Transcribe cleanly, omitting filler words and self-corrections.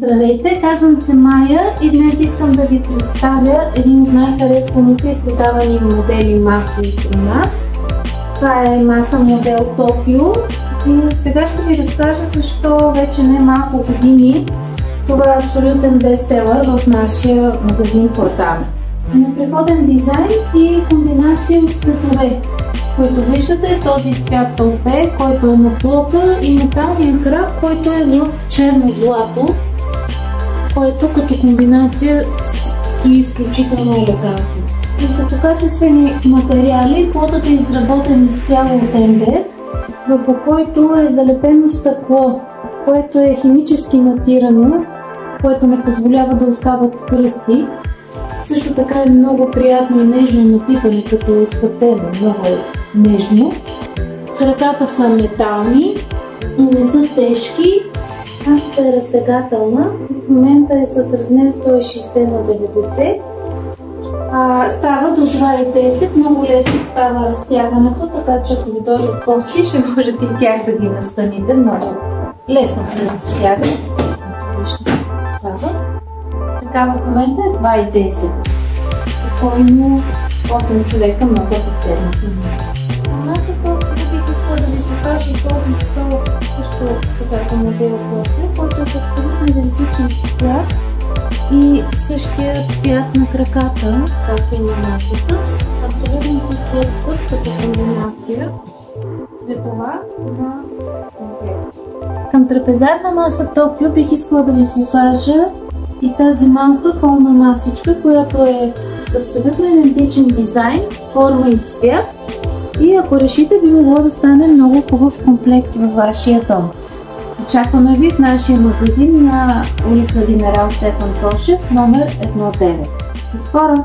Здравейте, казвам се Майя и днес искам да ви представя един от най-харесваните и продавани модели маси при нас. Това е маса модел Токио и сега ще ви разкажа защо вече не малко години това е абсолютен бестселър в нашия магазин Портал. Непреходен дизайн и комбинация от цветове, които виждате, този цвят тълпе, който е на плота, и металния крак, който е в черно-злато, който като комбинация стои изключително елегантно. Висококачествени материали, плотът е изработен изцяло от МДФ, върху който е залепено стъкло, което е химически матирано, което не позволява да остават кръсти. Също така е много приятно и нежно напипане, като сатена, много нежно. Краката са метални, не са тежки, масата е разтегателна, в момента е с размер 160 на 90. Става до 2,10, много лесно става разтягането, така че ако ви дойдат гости, ще можете и тях да ги настаните, много лесно се разтяга. Така в момента е 2,10. Спокойно 8 човека могат да седнат. Масата, бих искала да ви покажа този стол, също така модел който е с абсолютно идентичен цвят и същия цвят на краката, както и на масата. Абсолютно съответстват като комбинация цветова на комплект. Към трапезарна маса Токио бих искала да ви покажа и тази малка пълна масичка, която е с абсолютно идентичен дизайн, форма и цвят, и ако решите, би могло да стане много хубав комплект във вашия дом. Очакваме ви в нашия магазин на улица Генерал Стефан Тошев, номер 19. До скоро!